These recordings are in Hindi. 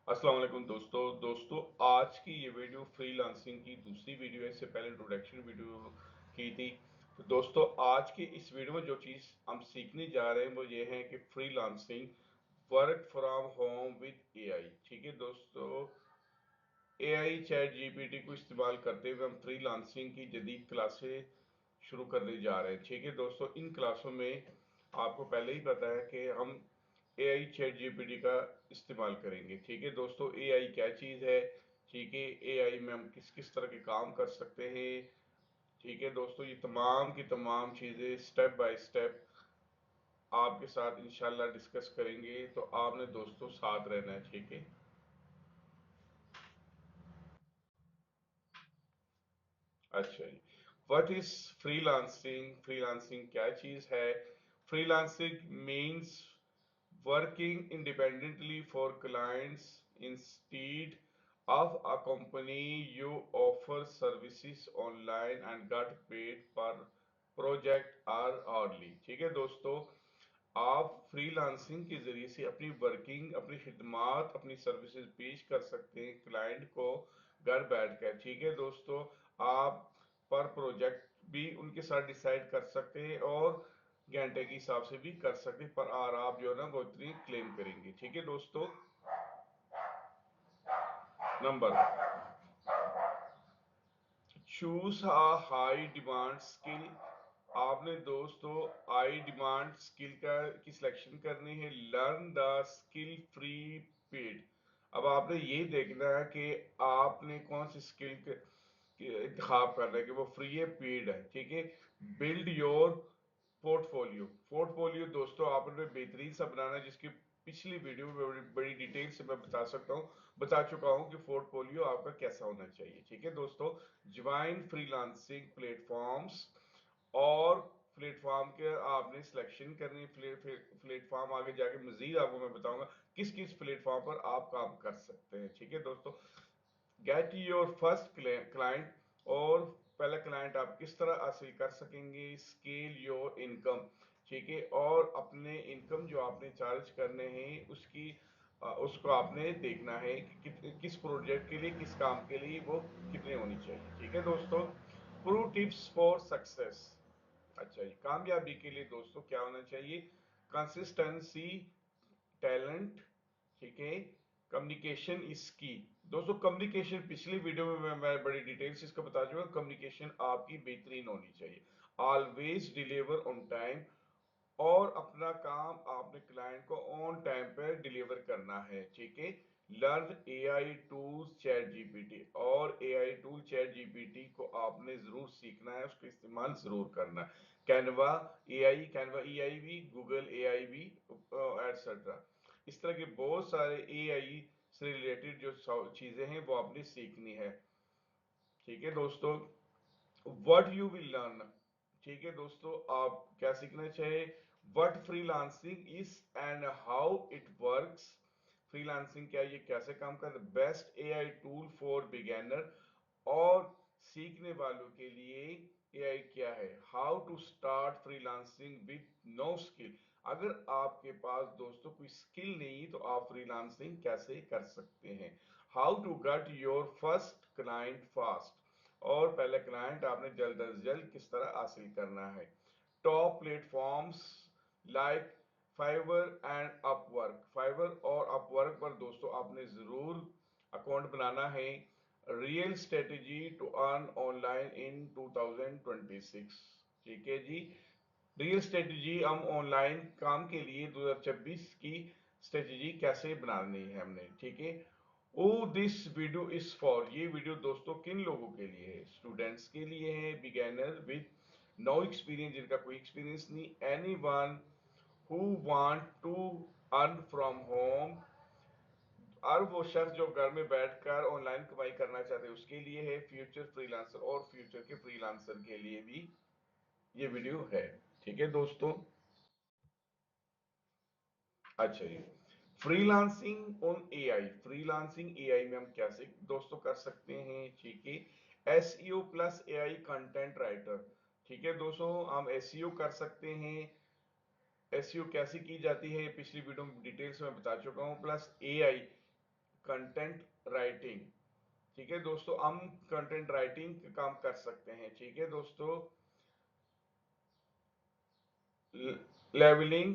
अस्सलाम वालेकुम दोस्तों आज की ये वीडियो फ्रीलांसिंग की दूसरी वीडियो है। इससे पहले इंट्रोडक्शन वीडियो की थी। तो दोस्तों आज की इस वीडियो में जो चीज़ हम सीखने जा रहे हैं वो ये है कि freelancing work from home with AI. ठीक है दोस्तों, एआई चैट जीपीटी को इस्तेमाल करते हुए हम फ्रीलांसिंग की जदीद क्लासेस शुरू करने जा रहे हैं। ठीक है दोस्तों, इन क्लासों में आपको पहले ही पता है कि हम एआई चैट जीपीटी का इस्तेमाल करेंगे। ठीक है दोस्तों, एआई क्या चीज़ है, ठीक है, एआई में हम किस किस तरह के काम कर सकते हैं। ठीक है दोस्तों, ये तमाम की तमाम चीज़ें स्टेप बाय स्टेप आपके साथ इंशाल्लाह डिस्कस करेंगे। तो आपने दोस्तों साथ रहना है। ठीक है, अच्छा जी, व्हाट इज फ्रीलांसिंग? फ्रीलांसिंग क्या चीज़ है? Freelancing means working independently for clients instead of a company. You offer services online and get paid per project or hourly। ठीक है दोस्तों, आप फ्रीलांसिंग के जरिए से अपनी वर्किंग, अपनी खिदमात, अपनी सर्विसेज पेश कर सकते हैं क्लाइंट को घर बैठकर। ठीक है दोस्तों, आप पर प्रोजेक्ट भी उनके साथ डिसाइड कर सकते हैं और घंटे के हिसाब से भी कर सकते हैं, पर और आप जो है ना वो इतनी क्लेम करेंगे। ठीक है दोस्तों, number choose a high demand skill. आपने दोस्तों हाई डिमांड स्किल का की सिलेक्शन करनी है। Learn the skill free paid. अब आपने ये देखना है कि आपने कौन सी स्किल इंतखाब करना है कि वो फ्री है पेड है। ठीक है, बिल्ड योर पोर्टफोलियो। पोर्टफोलियो दोस्तों आपने बेहतरीन सा बनाना है, जिसकी पिछली वीडियो में बड़ी डिटेल से मैं बता चुका हूं कि पोर्टफोलियो आपका कैसा होना चाहिए। ठीक है दोस्तों, ज्वाइन फ्रीलांसिंग प्लेटफॉर्म्स और प्लेटफॉर्म के आपने सिलेक्शन करनी है। प्लेटफॉर्म आगे जाके मजीद आपको मैं बताऊंगा किस किस प्लेटफॉर्म पर आप काम कर सकते हैं। ठीक है दोस्तों, गेट योर फर्स्ट क्लाइंट। और पहला क्लाइंट आप किस तरह हासिल कर सकेंगे। Scale your income. ठीक है, और अपने इनकम जो आपने चार्ज करने हैं उसको आपने देखना है कि किस प्रोजेक्ट के लिए, किस काम के लिए वो कितने होनी चाहिए। ठीक है दोस्तों, प्रो टिप्स फॉर सक्सेस। अच्छा जी, कामयाबी के लिए दोस्तों क्या होना चाहिए? कंसिस्टेंसी, टैलेंट, ठीक है, कम्युनिकेशन इज की। दोस्तों कम्युनिकेशन पिछली वीडियो में मैं बड़ी डिटेल से इसका बता चुका हूं। कम्युनिकेशन आपकी बेहतरीन होनी चाहिए। Always deliver on time. और अपना काम आपने क्लाइंट को ऑन टाइम पे डिलीवर करना है। ठीक है, learn AI tools chat GPT. और एआई टूल चैट जीपीटी को आपने जरूर सीखना है, उसका इस्तेमाल जरूर करना है। कैनवा एआई, कैनवा एआई भी, गूगल एआई भी, एटसेट्रा। इस तरह के बहुत सारे एआई से रिलेटेड जो चीजें हैं वो आपने सीखनी है। ठीक है दोस्तों, व्हाट यू विल लर्न। ठीक है दोस्तों, आप क्या सीखना चाहिए? What freelancing is and how it works. Freelancing क्या है, ये कैसे काम करता है। Best AI tool for beginner. और सीखने वालों के लिए एआई क्या है। How to start freelancing with no skill. अगर आपके पास दोस्तों कोई स्किल नहीं तो आप फ्रीलांसिंग कैसे कर सकते हैं। How to get your first client fast. और पहले क्लाइंट आपने जल्द अज जल्द किस तरह हासिल करना है। Top platforms like Fiverr and Upwork. Fiverr और अपवर्क पर दोस्तों आपने जरूर अकाउंट बनाना है। Real strategy to earn online in 2026। ठीक है जी, रियल स्ट्रेटेजी हम ऑनलाइन काम के लिए 2026 की स्ट्रेटेजी कैसे बनानी है हमने। ठीक है, ओ दिस वीडियो इज फॉर। ये वीडियो दोस्तों किन लोगों के लिए है? स्टूडेंट्स के लिए है, बिगेनर विद नो एक्सपीरियंस, जिनका कोई एक्सपीरियंस नहीं, any one who want to earn from home. और वो शख्स जो घर में बैठकर ऑनलाइन कमाई करना चाहते हैं उसके लिए है। फ्यूचर फ्रीलांसर और फ्यूचर के फ्रीलांसर के लिए भी ये वीडियो है। ठीक है दोस्तों, अच्छा जी, freelancing on AI. Freelancing AI में हम कैसे दोस्तों कर सकते हैं? ठीक है, SEO plus AI content writer. ठीक है दोस्तों, हम एसईओ कर सकते हैं। एसईओ कैसे की जाती है पिछली वीडियो में डिटेल्स में बता चुका हूं। Plus AI content writing. ठीक है दोस्तों, हम कंटेंट राइटिंग का काम कर सकते हैं। ठीक है दोस्तों, leveling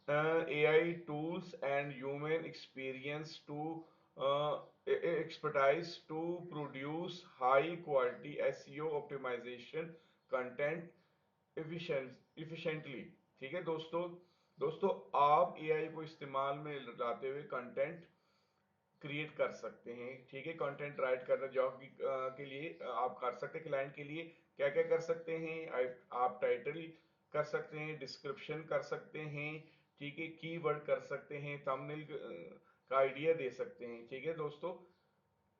AI tools and human experience to expertise to produce high quality SEO optimization content efficiently। ठीक है दोस्तों, दोस्तों आप AI को इस्तेमाल में लाते हुए कंटेंट क्रिएट कर सकते हैं। ठीक है, कंटेंट राइट करना जॉब के लिए आप कर सकते हैं। क्लाइंट के लिए क्या क्या कर सकते हैं, आप टाइटल कर सकते हैं, डिस्क्रिप्शन कर सकते हैं, ठीक है, कीवर्ड कर सकते हैं, थंबनेल का आइडिया दे सकते हैं। ठीक है दोस्तों,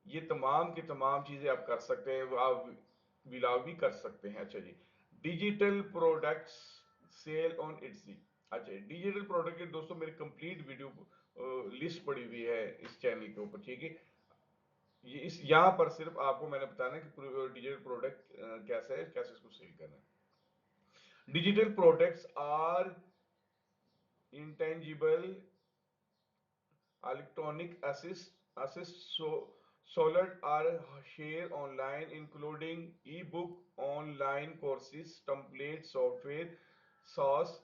ये तमाम की तमाम चीजें आप कर सकते हैं। आप व्लॉग भी कर सकते हैं। अच्छा जी, डिजिटल प्रोडक्ट्स सेल ऑन इट्सी। अच्छा, डिजिटल प्रोडक्ट के दोस्तों मेरी कंप्लीट वीडियो लिस्ट पड़ी हुई है इस चैनल के ऊपर। ठीक है, ये इस यहाँ पर सिर्फ आपको मैंने बताना कि डिजिटल प्रोडक्ट कैसे है, कैसे इसको सेल करना है। Digital products are intangible electronic assist solid are share online including ebook, online courses, template software, SaaS,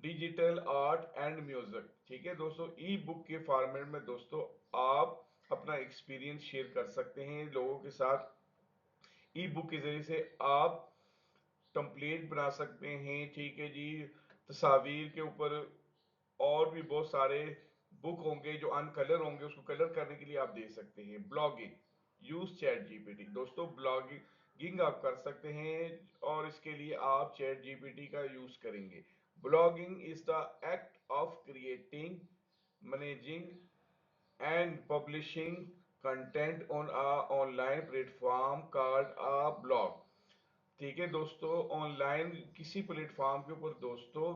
digital art and music. ठीक है दोस्तों, ई बुक के फॉर्मेट में दोस्तों आप अपना एक्सपीरियंस शेयर कर सकते हैं लोगों के साथ। ई बुक के जरिए से आप टेम्पलेट बना सकते हैं। ठीक है जी, तस्वीर के ऊपर और भी बहुत सारे बुक होंगे जो अनकलर होंगे, उसको कलर करने के लिए आप दे सकते हैं। Blogging, use chat GPT. दोस्तों ब्लॉगिंग आप कर सकते हैं और इसके लिए आप चैट जीपीटी का यूज करेंगे। Blogging is the act of creating, managing and publishing content on a online platform called a blog. ठीक है दोस्तों, ऑनलाइन किसी प्लेटफॉर्म के ऊपर दोस्तों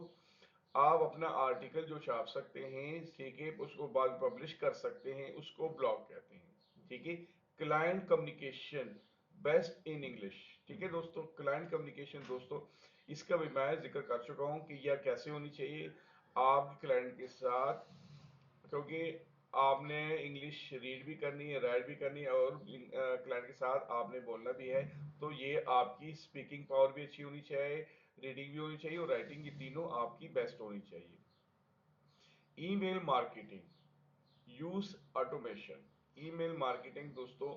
आप अपना आर्टिकल जो छाप सकते हैं, ठीक है, उसको बाद पब्लिश कर सकते हैं, उसको ब्लॉग कहते हैं। ठीक है, client communication best in English. ठीक है दोस्तों, क्लाइंट कम्युनिकेशन दोस्तों इसका भी मैं जिक्र कर चुका हूं कि यह कैसे होनी चाहिए आपके क्लाइंट के साथ, क्योंकि आपने इंग्लिश रीड भी करनी है, राइट भी करनी है और क्लाइंट के साथ आपने बोलना भी है। तो ये आपकी स्पीकिंग पावर भी अच्छी होनी चाहिए, रीडिंग भी होनी चाहिए और राइटिंग, ये तीनों आपकी बेस्ट होनी चाहिए। Email marketing, use automation. Email marketing दोस्तों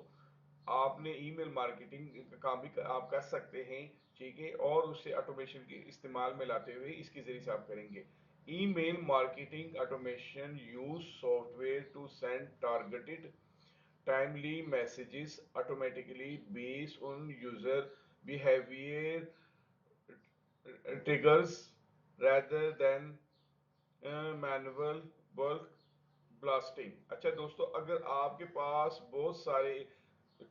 आपने ईमेल मार्केटिंग का काम भी आप कर सकते हैं। ठीक है, और उससे ऑटोमेशन के इस्तेमाल में लाते हुए इसके जरिए से आप करेंगे। Email marketing automation use software to send targeted timely messages automatically based on user behavior triggers rather than manual bulk blasting. अच्छा दोस्तों, अगर आपके पास बहुत सारे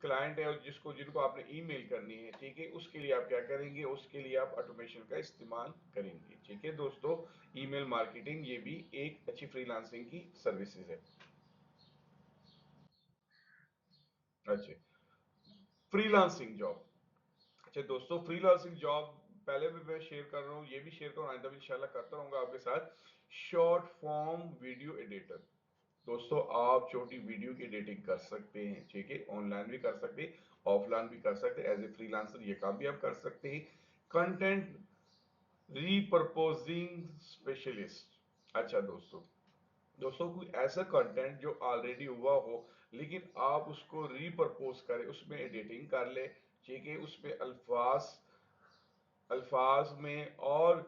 क्लाइंट है जिनको आपने ईमेल करनी है, ठीक है, उसके लिए आप क्या करेंगे, उसके लिए आप ऑटोमेशन का इस्तेमाल करेंगे। ठीक है दोस्तों, ईमेल मार्केटिंग ये भी एक अच्छी फ्रीलांसिंग की सर्विसेज है। अच्छा, फ्रीलांसिंग जॉब। अच्छा दोस्तों, फ्रीलांसिंग जॉब पहले भी मैं शेयर कर रहा हूँ, ये भी शेयर करूँ, आइंदा भी इंशाल्लाह करता रहूंगा आपके साथ। Short form video editor. दोस्तों आप छोटी वीडियो की एडिटिंग कर सकते हैं। ठीक है, ऑनलाइन भी कर सकते हैं, ऑफलाइन भी कर सकते हैं, एज ए फ्रीलांसर ये काम भी आप कर सकते हैं। Content repurposing specialist. अच्छा दोस्तों, दोस्तों कोई ऐसा कंटेंट जो ऑलरेडी हुआ हो लेकिन आप उसको रीपर्पोज करें, उसमें एडिटिंग कर ले, ठीक है, उसमें अल्फाज अल्फाज में और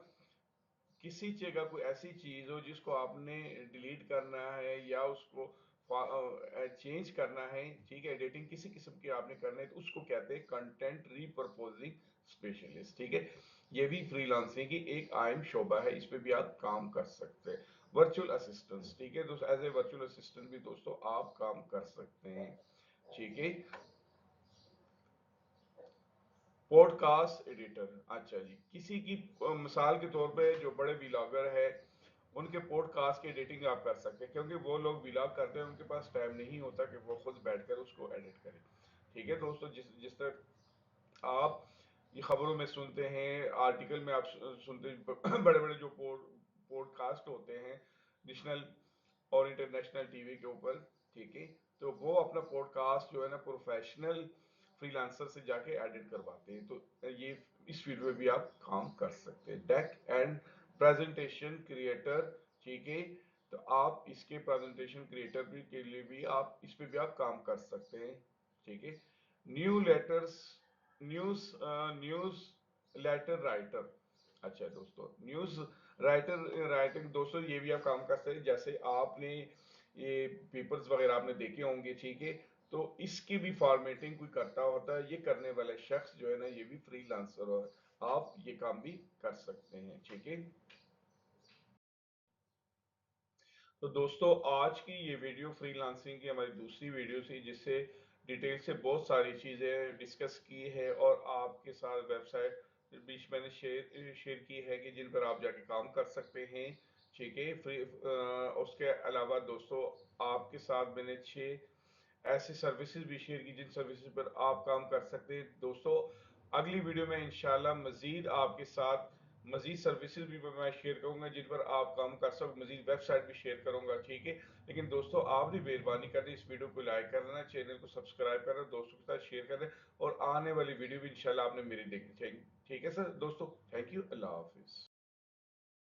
किसी जगह कोई ऐसी चीज हो जिसको आपने डिलीट करना है या उसको चेंज करना है, ठीक है, एडिटिंग किसी किस्म की आपने करना है, तो उसको कहते हैं कंटेंट रीपर्पोजिंग स्पेशलिस्ट। ठीक है, ये भी फ्रीलांसिंग की एक अहम शोबा है, इस पे भी आप काम कर सकते हैं। वर्चुअल असिस्टेंट, ठीक है दोस्तों, एज ए वर्चुअल असिस्टेंट भी दोस्तों आप काम कर सकते हैं। ठीक है, पॉडकास्ट एडिटर। अच्छा जी, किसी की मिसाल के तौर पे जो बड़े व्लॉगर है उनके पॉडकास्ट की एडिटिंग आप कर सकते हैं, क्योंकि वो लोग व्लॉग करते हैं, उनके पास टाइम नहीं होता कि वो खुद बैठकर उसको एडिट करें। ठीक है दोस्तों, जिस जिस तरह आप ये खबरों में सुनते हैं, आर्टिकल में आप सुनते हैं, बड़े बड़े जो पॉडकास्ट होते हैं नेशनल और इंटरनेशनल टीवी के ऊपर, ठीक है, तो वो अपना पॉडकास्ट जो है ना प्रोफेशनल फ्रीलांसर से जाके एडिट करवाते हैं। तो ये इस फील्ड में भी आप काम कर सकते हैं, डेक एंड प्रेजेंटेशन क्रिएटर, ठीक है। तो आप इसके प्रेजेंटेशन क्रिएटर भी के लिए भी आप इस पे भी आप काम कर सकते हैं, ठीक है। New letters news news letter writer, अच्छा दोस्तों, न्यूज राइटिंग दोस्तों, ये भी आप काम कर सकते हैं। जैसे आपने ये पेपर्स वगैरह आपने देखे होंगे, ठीक है। तो इसकी भी फॉर्मेटिंग कोई करता होता है, ये करने वाले शख्स जो है ना ये भी फ्रीलांसर है, आप ये काम भी कर सकते हैं, ठीक है। तो दोस्तों आज की ये वीडियो फ्रीलांसिंग की हमारी दूसरी वीडियो थी, जिससे डिटेल से बहुत सारी चीज़ें डिस्कस की है और आपके साथ वेबसाइट बीच मैंने शेयर की है कि जिन पर आप जाके काम कर सकते हैं, ठीक है। उसके अलावा दोस्तों आपके साथ मैंने 6 ऐसे सर्विसेज भी शेयर की जिन सर्विसेज पर आप काम कर सकते हैं। दोस्तों अगली वीडियो में इंशाल्लाह मजीद आपके साथ मजीद सर्विसेज भी मैं शेयर करूंगा जिन पर आप काम कर सकते, मजीद वेबसाइट भी शेयर करूंगा, ठीक है। लेकिन दोस्तों आपने मेहरबानी करनी इस वीडियो को लाइक करना, चैनल को सब्सक्राइब करना, दोस्तों के साथ शेयर करना और आने वाली वीडियो भी इंशाल्लाह आपने मेरी देखनी चाहिए, ठीक है सर। दोस्तों थैंक यू, अल्लाह हाफिज।